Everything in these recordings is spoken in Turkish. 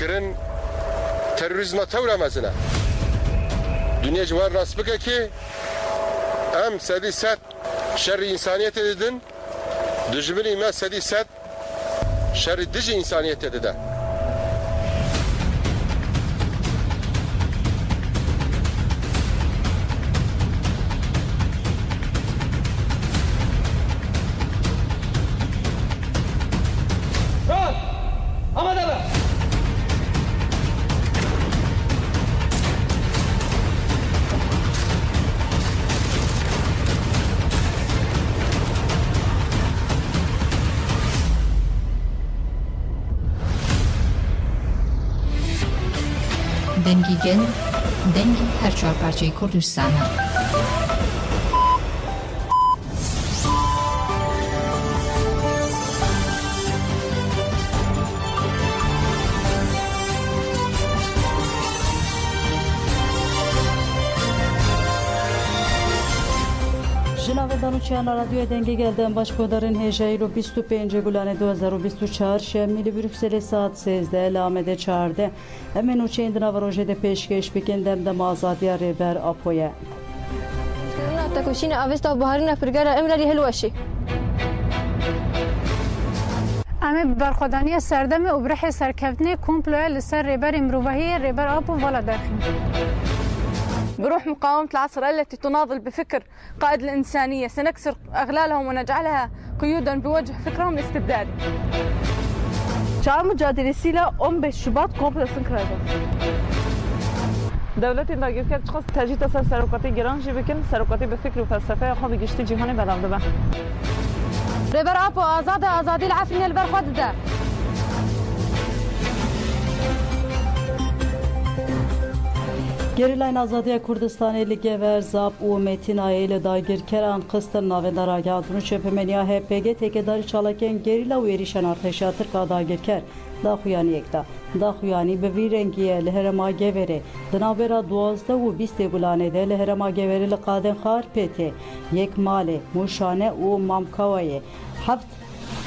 کرن تروریزم تورا مزنه دنیا جوار راست بکه که ام سدی ست شر انسانیت دیدن دجمنی ما سدی ست شر دج انسانیت دیدن دنگی گل دنگی هر چهار پرچه کردستانه جناب دانوچیان رادیو دنگی گلدن باش کدارن هجایی رو 25 گلانه 2024 شمیل بروکسل ساعت 13 لامده 14 امنو چند نوروژه ده پیشکش بکندم دم آزادی ریبر آپویه تکوشین آوستا بهارین فرگار امرالی هلوشی اما برخوردانی سردم ابرح سرکفتنی کمپلوی لسر ریبر امروهی ریبر آپو والا داخل بروح مقاومة العصر التي تناضل بفكر قائد الإنسانية سنكسر أغلالهم ونجعلها قيودا بوجه فكرهم الاستبدادي. چهار مجادله سیلا 15 شباط کمپل سنکرده. دولت داگیرکر چخواست تجدید اصل سرکاتی گرانجی بکن سرکاتی به فکر و فلسفه خود گشتی جهانی بلنده به. ریبر آپو آزادی العفنی البر خود ده. گریلاین آزادی کردستانی لیگ ورزاب و متین آیل داگیر کران قصد ناودار آگاهدون چپمنیا هپگ تکداری چالکن گریلا و ایریشن ارتشا ترکا داگیر کر داخویانی اکتا داخویانی به ویرنگیه لهرما گوره دنابرا 12 و 20 گلانه ده لهرما گوره لقادن خار پیته یک ماله موشانه و مامکاویه 7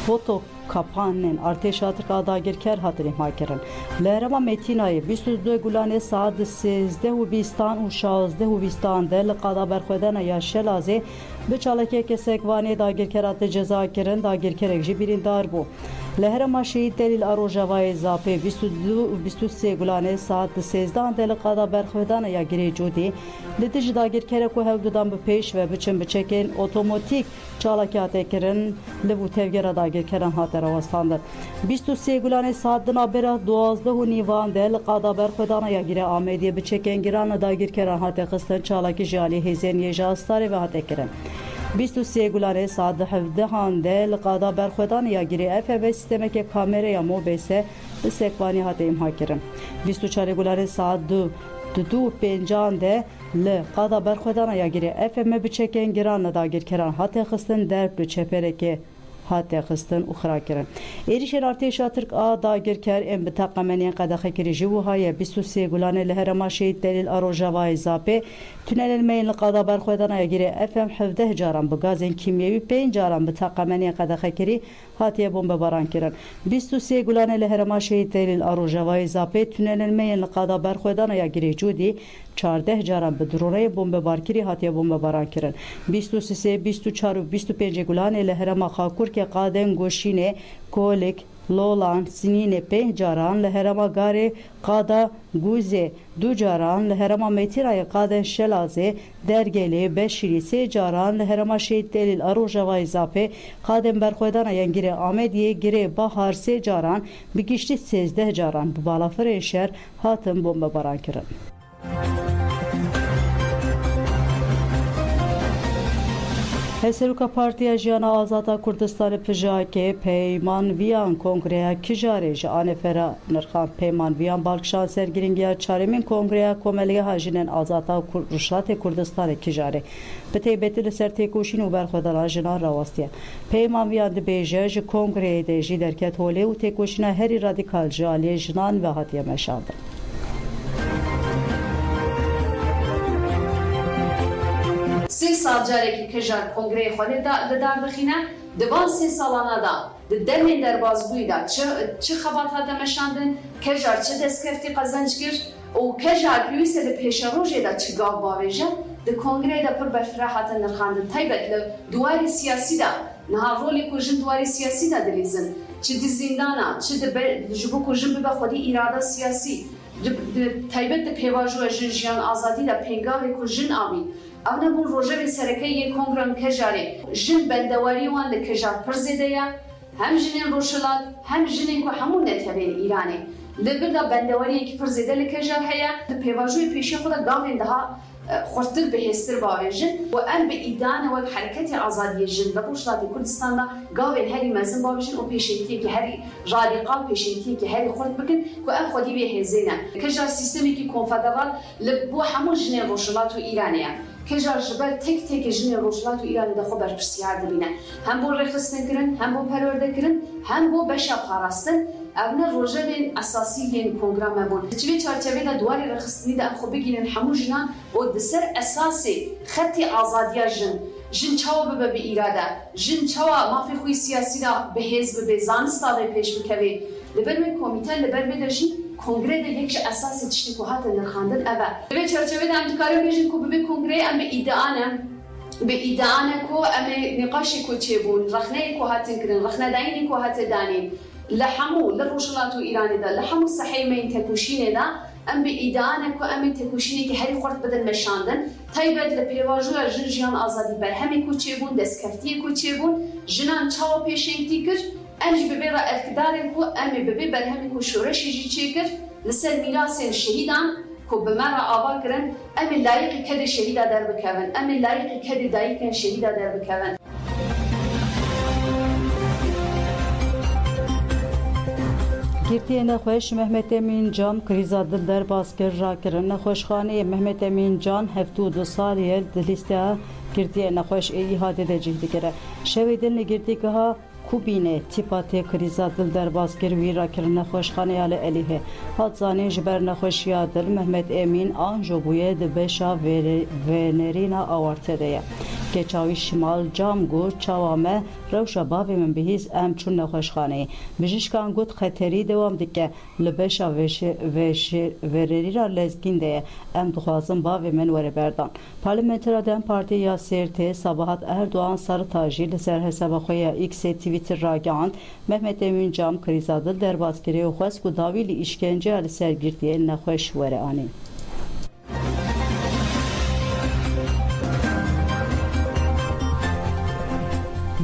فوتو کاپانن ارتشا ترکا داگیر کر هاتری ماکرن لهرما متینای 22 گلانه ساعت 13 و 20 و 16 و 20 ده لقادا برخودن یا شلازه به چالکه که سکوانی داگیر کرات جزا کرن داگیر کرک جی بیریندار بو لهرما شهید دلیل اروجوای زاپه 22 و 23 گلانه ساعت 13 ده لقادا برخودن یا گری جودی لدج داگیر کرک و هوددان به پیش و بچن بچکن اتوماتیک چالکیات کرن لبو تevgera داگیر کرن هات رواستاندن 23 گلانه ساعت دنابرا 12 و نیوان ده لقادا برخودن یا گری آمدی بچکن گران داگیر کرن هات قستن چالکی جالی هزین یجاستاری و هات کرن 23 گلانه ساعت 17 هانده لقادا برخودان یا گیری اف و سیستم که کامره یا موبسه به سکوانی هاته امها کرن 24 گلانه ساعت 2 پنجانده لقادا برخودان یا گیری اف ام بچکن گران داگیر کران هاته خستن در بچپره که هات خستن اخرى کرن ایریشن ارتشا ترک آ داگیر کر ام بتقمنی قدخه کری جوهای 23 گلانه لهرما شهید دلیل اروجوای زاپه تونل المین لقادا برخودان یگیری اف ام 17 جاران بگازن کیمیوی 5 جاران بتقمنی قدخه کری هاتی بمب باران کرن 23 گلانه لهرما شهید دلیل اروجوای زاپه تونل المین لقادا برخودان یگیری جودی 14 جاران به درونه بمب بارکری هاتی بمب باران کرن 23 24 و 25 گلانه لهرما خاکور که قادن گوشینه کولک لولان سنین 5 جاران لهرما گاره قادا گوزه 2 جاران لهرما میتیرای قادن شلازه درگلی بشیری 3 جاران لهرما شهید دلیل اروجوای زاپه قادن برخودان ینگیره آمدیه گیره بحار 3 جاران بگیشتی 13 جاران بالافر شهر هاتم بمب باران کرن هسروکا پارتیا جیانا آزادا کردستان پژاکه پیمان ویان کنگره کجاره جان فرا نرخان پیمان ویان بالکشان سرگیرینگیا چارمین کنگره کوملی هاجنن آزادا رشات کردستان کجاره به تیبت سرتی کوشین و برخودان جنا راواستیا پیمان ویان د بیجه کنگره د جی درکت هولی و تکوشینا هری رادیکال جالی جنان و هاتیه مشاده 3 سال جارێکی کەژار کۆنگرەی خۆلێ لەدار بخینە دوان 3 ساڵانەدا demên derbazbûyî da çi xebat hate meşandin, kejar çi destkeftî qezenc kir û kejar pêwîst e li pêşerojê da çi gav bavêje, di kongreyê de pir berfireh hatin nirxandin. Taybet li duwarê siyasî da niha rolê ku jin duwarê siyasî da dilîzin, çi di zîndana, çi ji bo ku jin bibe xwedî îrada siyasî, taybet di pêvajoya jin jiyan azadî da pêngavê ku jin avî. Ev nebûn rojevê serekeyî yê kongran kejarê. Jin bendewarî wan li kejar pir zêde ye, hem jinên Rojhilat, hem jinên ku hemû netewên Îranê. Li bir da bendewariyekî pir zêde li kejar heye, di pêvajoyê pêşiya xwe de gavên daha xurttir bihêztir bavêjin û em bi îdeana wek hereketê azadiyê jin li Rojhilatê Kurdistanê da gavên herî mezin bavêjin û pêşengiyekî herî radîqal pêşengiyekî herî xurt bikin ku em xwedî vê hêzê ne. Kejar sîstemekî konfederal li bo hemû jinên Rojhilat û Îranê ye. Kejar ji ber tek tekê jinên Rojhilat û Îranê de xwe berpirsiyar dibîne. Hem bo rêxistinkirin, hem bo perwerdekirin, hem bo beşa parastin. Ev ne rojevên esasî yên kongra me bûn. Di çivê çarçevê de duwarê rêxistinî de em xwe bigînin hemû jinan û di ser esasê xetê azadiya jin, jin çawa bibe bi îrade, jin çawa mafê xwe siyasî da bihêz bibe, zanista vê pêş bikeve. Li ber wê komîte, li ber wê de jî kongre de yek ji esasê tiştî ku hatin nirxandin ev e. Li vê çarçevê de em dikarin bêjin ku bi vê kongreyê em bi îdeane ku em ê nîqaşê ku çêbûn, rexneyê ku hatin kirin, rexnedayînê ku hate danîn. Li hemû li Rojhilat û Îranê de, li hemû sehêmeyên tekûşînê de em bi îdeane ku em ê tekûşînekî herî xurt bidin meşandin. Taybet li pêvajoya jin jiyan azadî berhemê ku çêbûn, destkeftiyê ku çêbûn, jinan çawa pêşengtî kir, em jî bi vê re erkdarên ku em ê bi vê berhemê ku şoreşê jî çêkir, li ser mîrasên şehîdan ku bi me re ava kirin, em ê layıqî kedê şehîda derbikevin, em ê layıqî kedê dayîkên şehîda derbikevin. Girtiye nexweş Mehmet Emin Can kriza dil derbas kir rakirin. Nexweşxaneyê Mehmet Emin Can heftû du saliyê di lîsteya girtiye nexweş ê îhade de cih dikire. Şevê din li girtîgeha Kubînê tîpa tê kriza dil derbas kir wî rakirin nexweşxaneya li Elîhê. Hat zanîn ji ber nexweşiya dil Mehmet Emin an jobûyê di beşa venerîna awarte de ye. Keçavî şimal cam got çawa me rewşa bavê min bihîst em çûn nexweşxaneyê. Bijîşkan got xeterî dewam dike li beşa vererîra lezgîn de ye. Em dixwazin bavê min were berdan. Parlamentera Dem Partî ya Sêrtê Sabahat Erdoğan Sarıtajî li ser hesaba xwe ya X'ê Twitter ragihand Mehmet Emin Cam kriza dil derbaskerê û xwest ku dawî li îşkenceya li ser girtiyên nexweş were anî.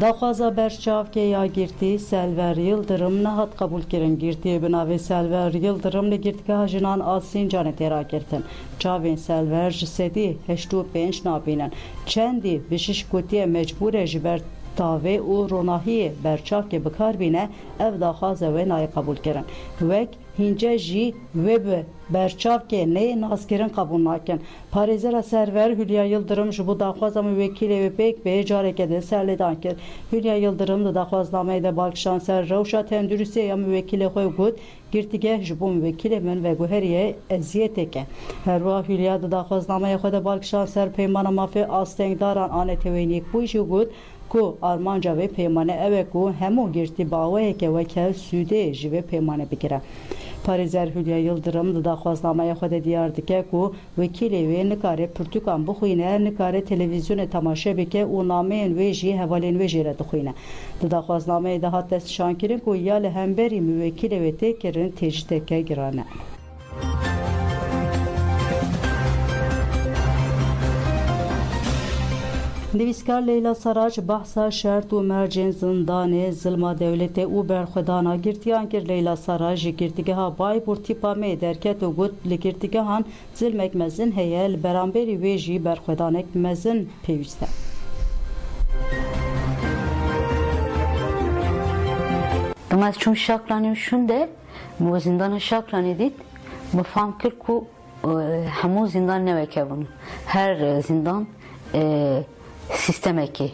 Daxwaza berçavkê ya girtî Selver Yıldırım nehat qebûl kirin. Girtiyê bi navê Selver Yıldırım li girtîgeha jinan a Sincanê tê rakirtin. Çavên Selver ji sedî 85 nabînin. Çendî bijîşk gotiye mecbûr e ji ber tavê û ronahiyê berçavkê bikarbîne ev daxwaza wê nayê qebûl kirin. Wek hince jî wê bi berçavkê neyê nazkirin qebûl nakin. Parêzera Server Hülya Yıldırım ji bo daxwaza müvekkîlê wê pêk bê careke din serlêdan kir. Hülya Yıldırım di daxwaznameyê de balkişan ser rewşa tenduristiyê ya müvekkîlê xwe got girtîgeh ji bo müvekkîlê min veguheriye eziyeteke. Herwiha Hülya di daxwaznameyê xwe de balkişan ser peymana mafê astengdaran anetewêniyek bû jî got ku armanca ve peymane ev ku hemû girtî baweyeke weke Sûdê ji vê peymane bigire. Parêzer Hülya Yıldırım di daxwaznameyê xwe de diyar dike ku wekîlê wê nikare pirtûkan bixwîne, nikare televîzyonê temaşe bike û nameyên wê jî hevalên wê jê re dixwîne. Di daxwaznameyê de hat destnîşankirin ku ya li hemberî müvekkîlê wê tê kirin tê jî teke giran e. Nivîskar Leyla Saraç behsa şert û mercên zindanê zilma dewletê û berxwedana girtiyan kir. Leyla Saraç ji girtîgeha Baybûr tîpa me derket û got li girtîgehan zilmek mezin heye li beramberî wê jî berxwedanek mezin pêwîst e. Ez çûm Şakranê şûnde bu zindana Şakranê dît bi fam kir ku hemû zindan nevekevin. Her zindan sistemekî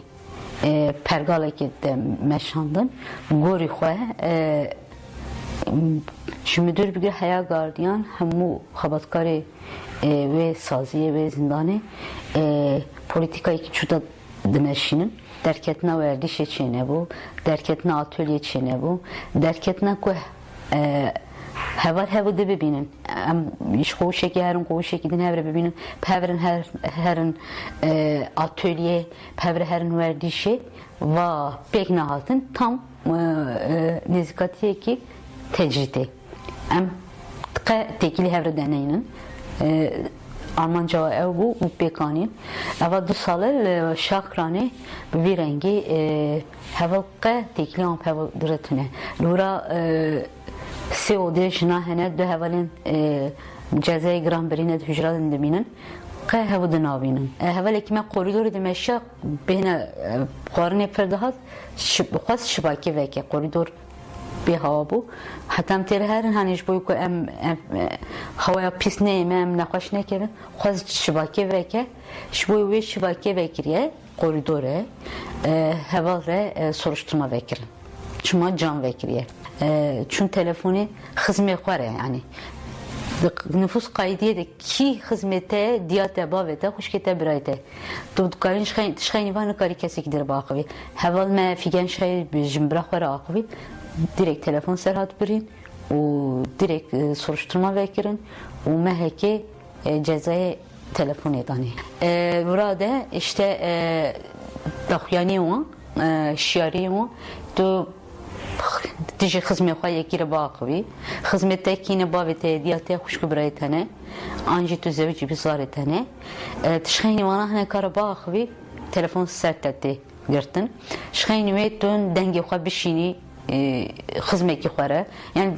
pergalekî de meşandin. Gorî xwe ji müdür bigire heya gardiyan hemû xebatkarê wê saziyê wê zindanê polîtikayekî çû da dimeşînin. derketna werdişe çene bu, derketna atölye çene bu, derketna ku heval de bibinin. İş koğuşeki herin koğuşeki din hevre bibinin. Pevrin herin atölye, pevrin herin werdişe ve pek nahatın tam nezikatiye ki tecridi. Em tekili hevre deneyinin. Almanca ev bu pekanin. Eva 2 salı şakrane bir rengi heval tekili am heval diretine. Lura CO2 jina hene de hevalin cezayı gram birine hücretin deminin. Qe heval dinavinin. Heval ekime koridoru demeşe bine qarne perdahat şibqas şibaki veke koridor bir hava bu. Hatta terherin haniş boyu ko em havaya pis neyme em naqaş nekevin. Qaz şibaki veke şboyu ve şibaki vekriye koridore heval re soruşturma vekirin. Çuma can vekriye. Çün telefonu hizmet var yani. Nüfus kaydiye de ki hizmete diyate bavete hoşkete birayte. Dudkarin şayni vanı kari kesik dir bakıvi. Heval me figen şay jimbra khara akıvi. Direkt telefon serhat birin. O direkt soruşturma vekirin. O meheke cezaya telefon edani. Burada işte dahyani o şiari o to دیجی خدمت خواهی کی را باقی خدمت تکینه باوته دیاته خوش کبرای تنه آنجی تو زوجی بزاره تنه تشخینی وانا هنه کار باقی تلفن سرتته گرتن شخینی میتون دنگی خواه بشینی خدمت کی خواره یعنی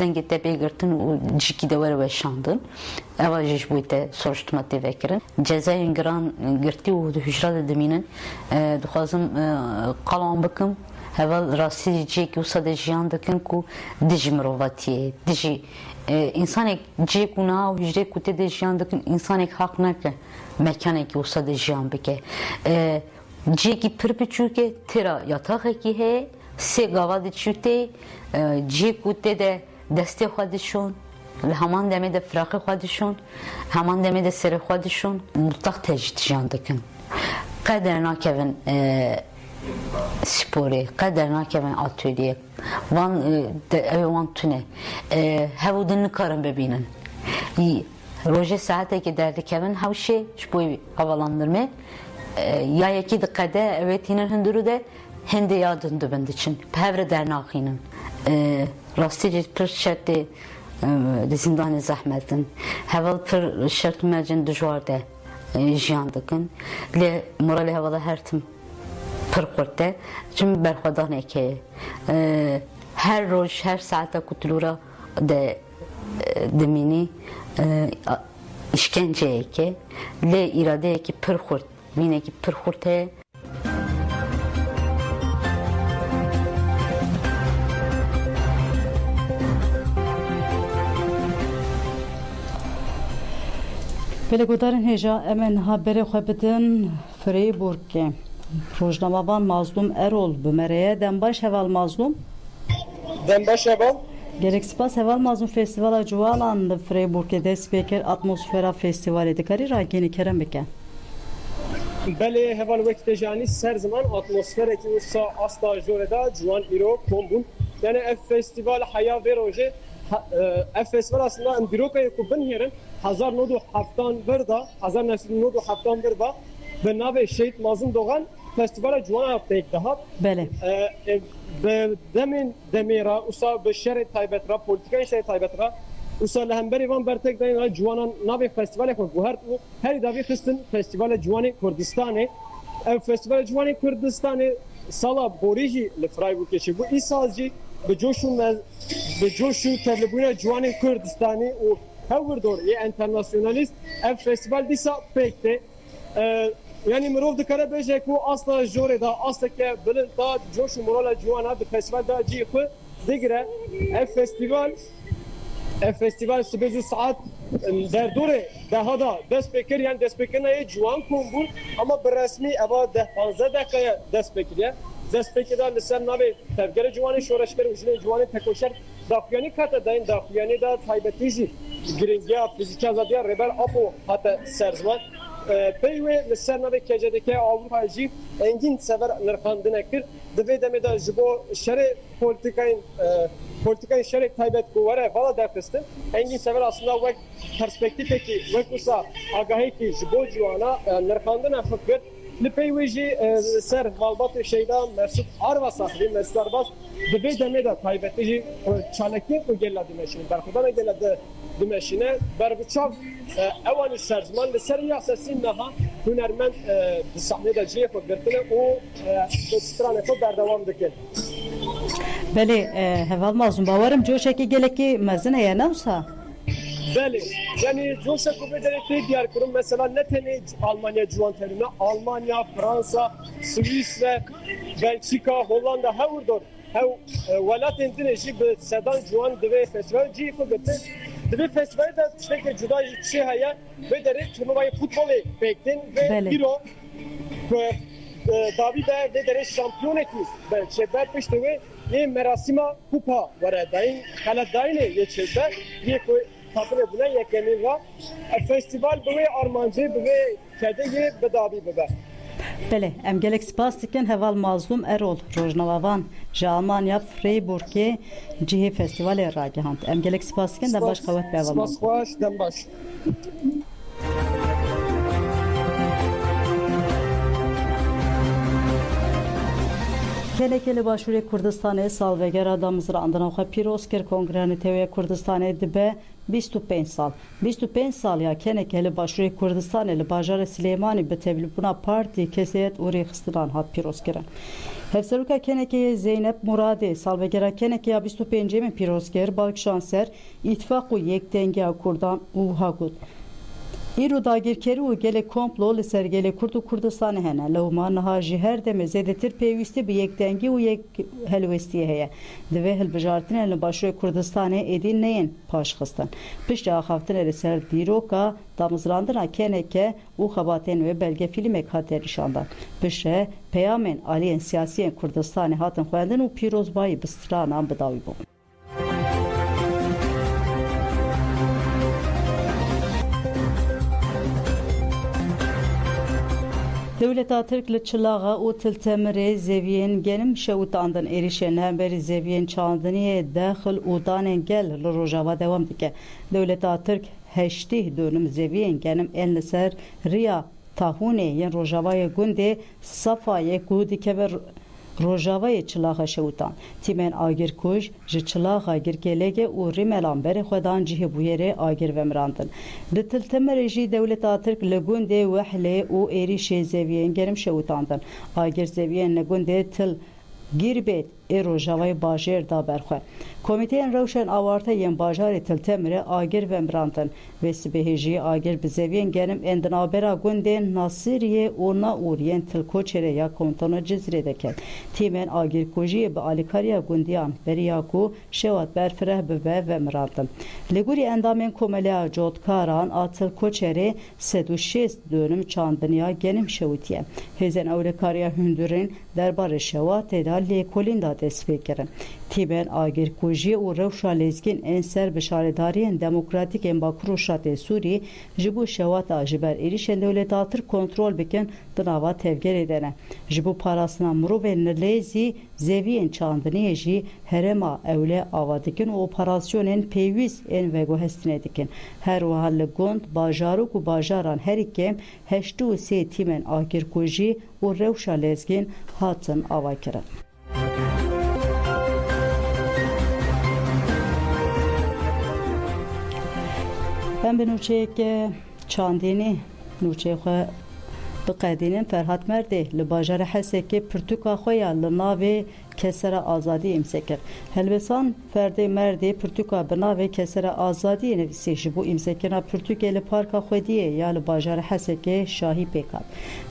دنگی تبی گرتن و جیکی دوره و شاندن اواجش بوده soruşturma tevekkirin cezayın giran girti و hücrat edeminin duhazım kalan bakım heval rastı diyecek ki o sadece jiyandakın ku dici mirovatiye dici insanek diyecek ona o hücre kute de jiyandakın insanek hak neke mekanek o sadece jiyan bike diyecek ki pırpıçuke tera yatak ki he se gavadı çüte diyecek kute de deste xadişon hemen deme de frakı xadişon hemen deme de seri xadişon mutlak tecrit jiyandakın kaderna kevin spore kaderna kevin atölye van van tune havudun karın bebinin roje saate ki derdi kevin havşe şu havalandırma ya yeki dikkate evet yine hündürü de hindi yadın döbend için pevre dernakinin rastici pır şerti zindanı zahmetin heval pır şert mercin dujarda jiyandakın le morali havala hertim pırqırte çünkü berxadan eke her roş her saate kutulura de demini işkence eke le irade eke pırqırt mine ki pırqırte Belگودارن هجا امن haberi خبدن فریبورگ روزنامه‌بان مظلوم ارول بمریه دنباش هوال مظلوم دنباش هوال gerek spas heval mazlum festivala jualandı Freiburg'de speaker atmosfera festivali dikari rageni kerem beken بله هوال وقت جانی سر زمان اتمسفر کی وسا استا جوردا جوان ایرو کومبون یعنی اف فستیوال حیا و روزه اف فستیوال aslında اندروکای کو بنهرن 1970 بردا 1970 بردا به نام شهید مازن دوغان فستیوال جوان هفته یک دهات بله به دمیرا اوسا به شهر تایبت را پولیتیکای شهر تایبت را اوسا لهمبری وان برتک داین جوانان نام فستیوال خود گوهر هر داوی خستن فستیوال جوان کردستانه فستیوال جوان کردستانه سالا بوریجی لفرایبورگ کشی bu İsazcı به جوشو تبلیغون جوان کردستانی و هوردور یه انترناسیونالیست اف فستیوال دیسا پکته yani مرov دکاره بشه که اصلا جوره دا اصلا که بلند دا جوش و مرال جوانا به فستیوال دا جی خو دیگره فستیوال سبزو ساعت در دوره ده دا دست بکر یعنی دست بکر نه جوان کومبون اما به رسمی اوا ده 15 دقیقه دست بکریه دست بکر لسر ناوی تفگر جوانی شورشگر و جلی جوانی تکوشر دافیانی کاتا داین دافیانی دا تایبتیجی گرینگیا فیزیکی آزادیا ریبر اپو حتی سرزمان پیوی لسر نوی کجدکی آوروپا جی انگین سفر نرخاندنه کرد دوی دمی دا جبو شر پولیتیکای شر تایبت گواره والا درخستن انگین سفر aslında وقت پرسپکتیفی که وقت اصلا آگاهی که جبو جوانا نرخاندنه فکر لپیویجی سر مالبات شیدا مسعود آروا صاحبی مسعود آروا دوی دمی دا تایبتی جی چالکی و گلا دیمشین برخوردن گلا دیمشینه بر بچاو اوانی سرزمان لسر یا اساسی نها هنرمند صحنه دا جیه خود برتنه و استرانه خود بردوام دکن. بله هوال مازون باورم جوشکی گلکی مزنه یا نوسا؟ بله yani Joshua Kubederek'te diğer kurum mesela ne tane Almanya Juan terine Almanya, Fransa, Swiss ve Belçika, Hollanda her vurdur. Her velat entine be sedan Juan deve festival ji kubete. Deve festival da işte juda şey haya ve dere turnuvayı futbolu bekten ve Euro ve Davide ve dere şampiyon etmiş. Belçe belpişte ve ne merasima kupa var daim kala daine geçirdi. Bir Kapıda buna yekenin var. Festival böyle armancı böyle kediye bedavi böyle. Bele, em gelek spas dikin heval mazlum Erol Rojnavavan ji Almanya Freiburg'e cihe festivale ragihand. Em gelek spas dikin de baş kavat beval. Spas baş dem baş. Kelekeli başvuru Kurdistan'e salvegera damızra andana pirosker kongreni tevye Kurdistan'e dibe 25 sal. 25 sal ya kenekeli başvuru Kurdistan'e bajar Süleymani betevlibuna parti keseyet uri xistan hat piroskeren. Hevseruka kenekeye Zeynep Muradi salvegera kenekeye 25 mi pirosker balk şanser ittifaqu yekdenge Kurdan uhagut. İru dagirkeri u gele komplo li ser gele Kurdu Kurdistan'ı hene. Levma naha ji her deme zedetir peyvisti bi yekdengi u yek helvestiye heye. Deve helbejartine li başroy Kurdistan'ı edin neyin paşxistan. Pişti axaftine li ser diroka damızrandına keneke u xabaten ve belge filmek hater işandan. Pişti peyamen aliyen siyasiyen Kurdistan'ı hatın xoyandın u pirozbayı bistranan bidavi bu. Devleta Türk li çılağa u tiltemire zeviyen genim şewutandın erişen hemberi zeviyen çandiniye daxil u danen gel li rojava devam dike. Devleta Türk heştih dönüm zeviyen genim en li ser riya tahune yen rojavaya gunde safaya gudike ve Rojavayê çılaxa şewtan. Tîmen agir kuj ji çılaxa girkelege û rîmelan berê xwedan cihê bûyerê agir vemirandin. Di Tiltemirê jî Dewleta Tirk li gundê Wehlê û êrişê zeviyên gerim şewitandin. Agir zeviyên li gundê Til Girbet ê Rojavayê bajêr da berxwe. Komîteyên Rewşên Awarta yên bajarê Tiltemirê agir vemirandin. Vê sibehê jî agir bi zeviyên gerim ên di navbera gundên Nasîriyê û Naûr yên Tilkoçerê ya Kontona Cizrê deket. Tîmên agirkujiyê bi alîkariya gundiyan beriya ku şewat berfireh bibe vemirandin. Li gorî endamên komeliya cotkaran a Tilkoçerê 36 dönüm çandiniya genim şewitiye. Hêzên ewlekariya hundirên derbarê şewatê da lêkolîn da dest pê kirin. Tîmên agirkujiyê û rewşa lezgîn ên ser bi şaredariyên demokratîk ên Bakur û Şatê Sûrî ji bo şewata ji ber êrişên Dewleta Tirk kontrol bikin di nava tevgerê de ne. Ji bo parastina mirovên nilêzî zeviyên çandiniyê jî herêma ewle ava dikin û operasyonên pêwîst ên veguhestinê dikin. Her wiha li gund bajarok û bajaran herî kem 83 tîmên agirkujî û rewşa lezgîn hatin avakirin. Em bi nûçeyeke çandînî nûçeyê xwe biqedînin Ferhat Merdê li bajara Hesekê pirtûka xwe ya li navê Kesera Azadî imsekir. Helbêsan Ferdê Merdê pirtûka bi navê Kesera Azadî nivîsî ji bo îmsekirina pirtûkê li parka Xwediyê ya li bajara Hesekê şahî pêkat.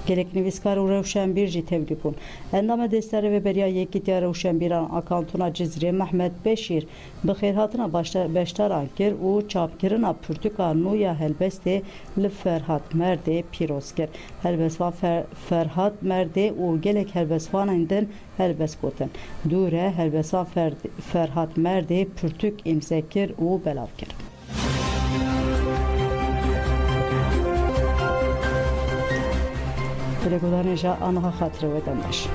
Gelek nivîskar û rewşenbîr jî tevlî bûn. Endama destare ve beriya Yekîtiya Rewşenbîran a Kantona Cizrê Mehmet Beşîr bi xêrhatina beşdaran kir û çapkirina pirtûka nû ya helbestê li Ferhat Merdê pîroz kir. Helbestvan Ferhat Merdê û gelek helbestvanên din helbest gotin. Dûre helbestvan Ferhat Merdê pirtûk îmsekir û belav kir. بلگودان جا آنها خاطر و دمش.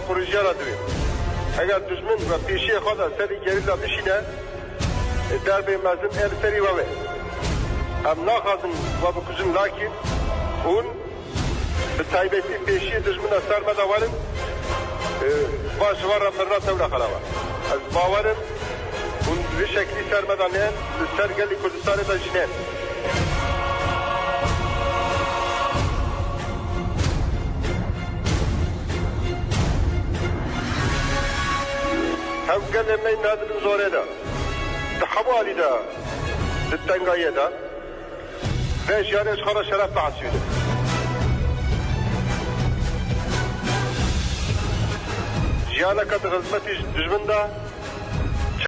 پروژه را دویم اگر دشمن و پیشی خود سری گریلا بشینه در به مزن سری ووه هم ناخذن و بکشن لکن اون به تایبتی پیشی دشمن سر مدوارن باشوار مرنا تورا خلاوه از باورم اون به شکلی سر مدانین سر گلی کردستان دا جنین هم قال لما ينادل زوري دا تحوالي دا التنقاية دا باش يعني اشخرا شرف بعسيده جيانا كتغزمتي دجمن دا